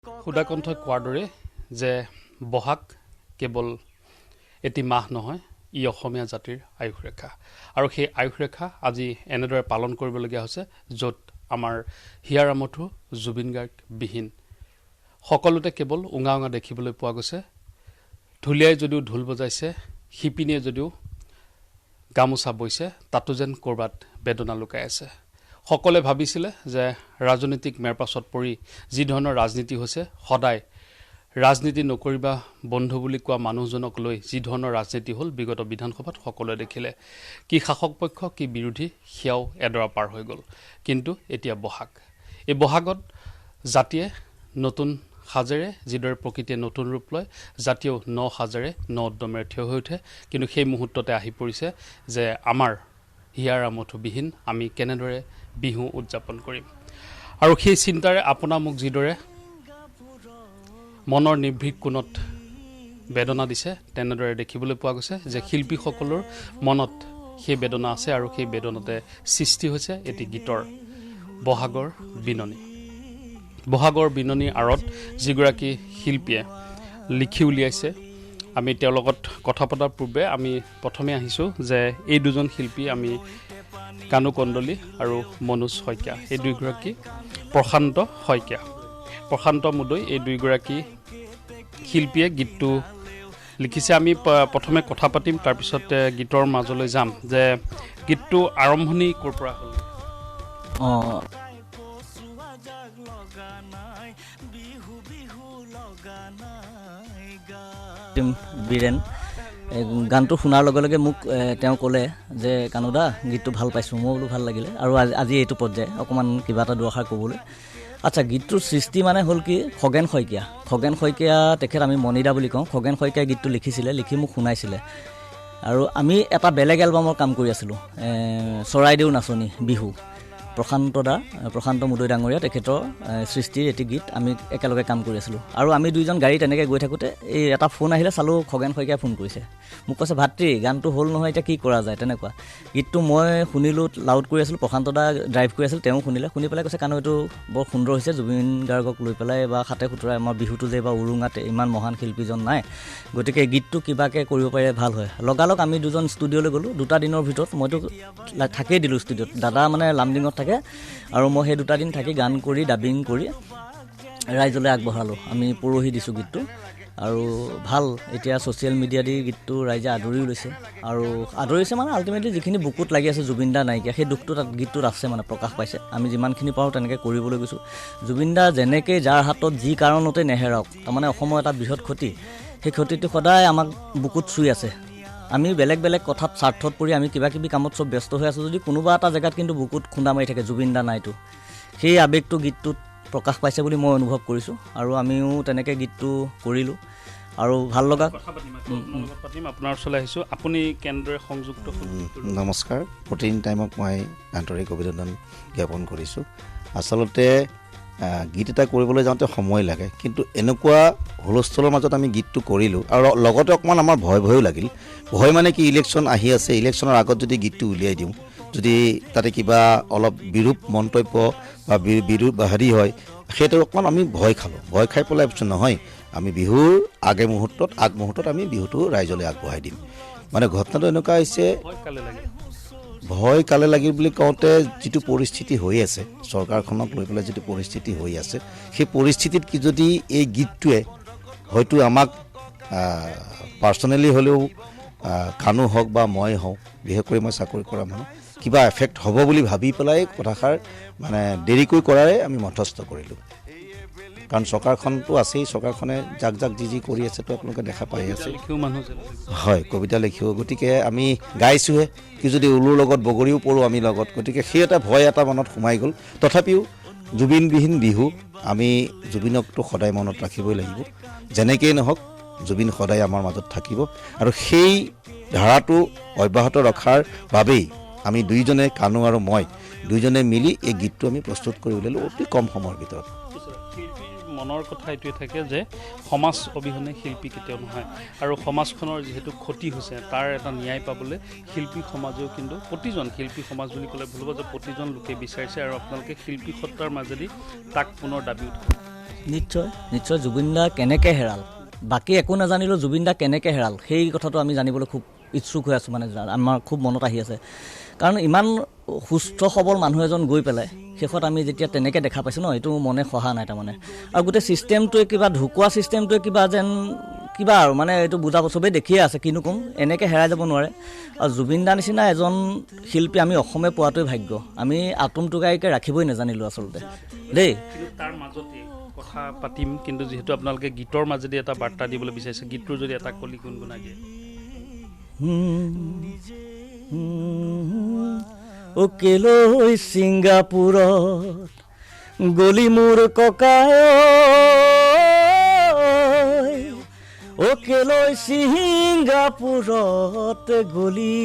সুদাকণ্ঠই কোৱাৰ দৰে যে বহাগ কেৱল এটি মাহ নহয়, ই অসমীয়া জাতিৰ আয়ুস ৰেখা আৰু সেই আয়ুস ৰেখা আজি এনেদৰে পালন কৰিবলগীয়া হৈছে য'ত আমাৰ হিয়াৰ আমঠু জুবিন গাৰ্গ বিহীন সকলোতে কেৱল উঙা উঙা দেখিবলৈ পোৱা গৈছে। ঢুলীয়াই যদিও ঢোল বজাইছে, শিপিনীয়ে যদিও গামোচা বৈছে, তাতো যেন ক'ৰবাত বেদনা লুকাই আছে। সকলোৱে ভাবিছিলে যে ৰাজনৈতিক মেৰপাছত পৰি যি ধৰণৰ ৰাজনীতি হৈছে, সদায় ৰাজনীতি নকৰিবা বন্ধু বুলি কোৱা মানুহজনক লৈ যি ধৰণৰ ৰাজনীতি হ'ল বিগত বিধানসভাত সকলোৱে দেখিলে। কি শাসক পক্ষ কি বিৰোধী সেয়াও এডৰা পাৰ হৈ গ'ল। কিন্তু এতিয়া বহাগ, এই বহাগত জাতিয়ে নতুন সাজেৰে যিদৰে প্ৰকৃতিয়ে নতুন ৰূপ লয়, জাতিয়েও ন সাজেৰে ন উদ্যমেৰে থিয় হৈ উঠে। কিন্তু সেই মুহূৰ্ততে আহি পৰিছে যে আমাৰ হিয়াৰ আমঠু বিহীন আমি কেনেদৰে বিহু উদযাপন কৰিম। আৰু সেই চিন্তাৰে আপোনা মোক যিদৰে মনৰ নিৰ্ভীক কোণত বেদনা দিছে, তেনেদৰে দেখিবলৈ পোৱা গৈছে যে শিল্পীসকলৰ মনত সেই বেদনা আছে আৰু সেই বেদনাতে সৃষ্টি হৈছে এটি গীতৰ বহাগৰ বিননি। বহাগৰ বিননিৰ আঁৰত যিগৰাকী শিল্পীয়ে লিখি উলিয়াইছে, আমি তেওঁৰ লগত কথা পতাৰ পূৰ্বে আমি প্ৰথমে আহিছোঁ যে এই দুজন শিল্পী আমি কানু কণ্ডলী আৰু মনোজ শইকীয়া, এই দুয়োগৰাকী প্ৰশান্ত শইকীয়া, প্ৰশান্ত মুদৈ, এই দুয়োগৰাকী শিল্পীয়ে গীতটো লিখিছে। আমি প্ৰথমে কথা পাতিম, তাৰপিছত গীতৰ মাজলৈ যাম যে গীতটো আৰম্ভণি ক'ৰ পৰা হ'ল। বীৰেন গানটো শুনাৰ লগে লগে মোক তেওঁ ক'লে যে কানুদা গীতটো ভাল পাইছোঁ। মই বোলো ভাল লাগিলে আৰু আজি এইটো পৰ্যায় অকণমান কিবা এটা দুআষাৰ ক'বলৈ। আচ্ছা, গীতটোৰ সৃষ্টি মানে হ'ল কি, খগেন শইকীয়া তেখেত আমি মণিদা বুলি কওঁ। খগেন শইকীয়াই গীতটো লিখিছিলে, লিখি মোক শুনাইছিলে। আৰু আমি এটা বেলেগ এলবামৰ কাম কৰি আছিলোঁ, চৰাইদেউ নাচনী বিহু। প্ৰশান্ত মুদৈ ডাঙৰীয়া তেখেতৰ সৃষ্টিৰ এটি গীত আমি একেলগে কাম কৰি আছিলোঁ। আৰু আমি দুইজন গাড়ীত এনেকৈ গৈ থাকোঁতে এই এটা ফোন আহিলে, চালোঁ খগেন শইকীয়াই ফোন কৰিছে। মোক কৈছে ভাতৃ গানটো হ'ল নহয়, এতিয়া কি কৰা যায়। তেনেকুৱা গীতটো মই শুনিলোঁ, লাউড কৰি আছিলোঁ, প্ৰশান্ত দা ড্ৰাইভ কৰি আছিল, তেওঁ শুনি পেলাই কৈছে কানু এইটো বৰ সুন্দৰ হৈছে, জুবিন গাৰ্গক লৈ পেলাই বা হাতে সুতৰাই আমাৰ বিহুটো যে বা উৰুঙাতে ইমান মহান শিল্পীজন নাই, গতিকে গীতটো কিবাকৈ কৰিব পাৰিলে ভাল হয়। লগালগ আমি দুজন ষ্টুডিঅ'লৈ গ'লোঁ। 2টা দিনৰ ভিতৰত মইতো থাকেই দিলোঁ ষ্টুডিঅ'ত, দাদা মানে লামডিঙত থাকে আৰু মই সেই 2টা দিন থাকি গান কৰি ডাবিং কৰি ৰাইজলৈ আগবঢ়ালোঁ। আমি পৰহি দিছোঁ গীতটো আৰু ভাল, এতিয়া ছ'চিয়েল মিডিয়া দি গীতটো ৰাইজে আদৰিও লৈছে। আৰু আদৰিছে মানে আল্টিমেটলি যিখিনি বুকুত লাগি আছে জুবিন দা নাইকিয়া, সেই দুখটো তাত গীতটোত আছে, মানে প্ৰকাশ পাইছে। আমি যিমানখিনি পাৰোঁ তেনেকৈ কৰিবলৈ গৈছোঁ। জুবিন দা যেনেকৈ যাৰ হাতত যি কাৰণতে নেহেৰাওক, তাৰমানে অসমৰ এটা বৃহৎ ক্ষতি, সেই ক্ষতিটো সদায় আমাক বুকুত চুই আছে। আমি বেলেগ বেলেগ কথাত স্বাৰ্থত পৰি আমি কিবা কিবি কামত চব ব্যস্ত হৈ আছোঁ, যদি কোনোবা এটা জেগাত কিন্তু বুকুত খুন্দা মাৰি থাকে জুবিন দা নাইতো, সেই আৱেগটো গীতটোত প্ৰকাশ পাইছে বুলি মই অনুভৱ কৰিছোঁ। আৰু আমিও তেনেকৈ গীতটো কৰিলোঁ আৰু ভাল লগা। পাতিম আপোনাৰ ওচৰলৈ আহিছোঁ, আপুনি কেনেদৰে সংযুক্ত। নমস্কাৰ, প্ৰটিন টাইমক মই আন্তৰিক অভিনন্দন জ্ঞাপন কৰিছোঁ। আচলতে গীত এটা কৰিবলৈ যাওঁতে সময় লাগে, কিন্তু এনেকুৱা হুলস্থুলৰ মাজত আমি গীতটো কৰিলোঁ আৰু লগতে অকণমান আমাৰ ভয়ো লাগিল। ভয় মানে কি, ইলেকশ্যন আহি আছে, ইলেকশ্যনৰ আগত যদি গীতটো উলিয়াই দিওঁ, যদি তাতে কিবা অলপ বিৰূপ মন্তব্য বা বিৰূপ হেৰি হয়, সেইটো অকণমান আমি ভয় খালোঁ। ভয় খাই পেলাই ভাবিছোঁ নহয়, আমি বিহুৰ আগমুহূৰ্তত আমি বিহুটো ৰাইজলৈ আগবঢ়াই দিম। মানে ঘটনাটো এনেকুৱা হৈছে, ভয় কালে লাগিল বুলি কওঁতে যিটো পৰিস্থিতি হৈ আছে, চৰকাৰখনক লৈ পেলাই যিটো পৰিস্থিতি হৈ আছে, সেই পৰিস্থিতিত কি যদি এই গীতটোৱে হয়তো আমাক পাৰ্চনেলি হ'লেও কানু হওক বা মই হওক, বিশেষকৈ মই চাকৰি কৰা মানুহ, কিবা এফেক্ট হ'ব বুলি ভাবি পেলাই কথাষাৰ মানে দেৰিকৈ কৰাৰে আমি মধ্যস্থ কৰিলোঁ। কাৰণ চৰকাৰখনতো আছেই, চৰকাৰখনে যাক যি কৰি আছে তো আপোনালোকে দেখা পাই আছে। হয়, কবিতা লিখিও, গতিকে আমি গাইছোঁহে, কি যদি উলুৰ লগত বগৰীও পৰোঁ আমি লগত, গতিকে সেই এটা ভয় এটা মনত সোমাই গ'ল। তথাপিও জুবিনবিহীন বিহু, আমি জুবিনকতো সদায় মনত ৰাখিবই লাগিব। যেনেকেই নহওক জুবিন সদায় আমাৰ মাজত থাকিব আৰু সেই ধাৰাটো অব্যাহত ৰখাৰ বাবেই আমি দুইজনে, কানু আৰু মই দুইজনে মিলি এই গীতটো আমি প্ৰস্তুত কৰি উলিয়ালোঁ অতি কম সময়ৰ ভিতৰত। মনৰ কথা এইটোৱে থাকে যে সমাজ অবিহনে শিল্পী কেতিয়াও নহয়, আৰু সমাজখনৰ যিহেতু ক্ষতি হৈছে তাৰ এটা ন্যায় পাবলৈ শিল্পী সমাজেও কিন্তু প্ৰতিজন শিল্পী সমাজ বুলি ক'লে ভুল হ'ব যে প্ৰতিজন লোকে বিচাৰিছে, আৰু আপোনালোকে শিল্পী সত্তাৰ মাজেদি তাক পুনৰ দাবী উঠায়। নিশ্চয় নিশ্চয় জুবিন দা কেনেকৈ হেৰাল, বাকী একো নাজানিলেও জুবিন দা কেনেকৈ হেৰাল সেই কথাটো আমি জানিবলৈ খুব ইচ্ছুক হৈ আছোঁ, মানে আমাৰ খুব মনত আহি আছে। কাৰণ ইমান সুস্থ সবল মানুহ এজন গৈ পেলাই শেষত আমি যেতিয়া তেনেকৈ দেখা পাইছোঁ ন, এইটো মনে সহা নাই তাৰমানে। আৰু গোটেই ছিষ্টেমটোৱে কিবা ঢুকোৱা ছিষ্টেমটোৱে কিবা যেন কিবা আৰু মানে এইটো বুজাব, চবেই দেখিয়ে আছে কিনো ক'ম, এনেকৈ হেৰাই যাব নোৱাৰে। আৰু জুবিন দাৰ নিচিনা এজন শিল্পী আমি অসমে পোৱাটোৱে ভাগ্য। আমি আটোম টোকাৰিকৈ ৰাখিবই নাজানিলোঁ আচলতে দেই। কিন্তু তাৰ মাজতে কথা পাতিম, কিন্তু যিহেতু আপোনালোকে গীতৰ মাজেদি এটা বাৰ্তা দিবলৈ বিচাৰিছে, গীতটোৰ যদি এটা কলি গুণগুণাই দিয়ে। অকেলৈ ছিংগাপুৰত গলি মোৰ ককাই, অকেলৈ ছিংগাপুৰত গলি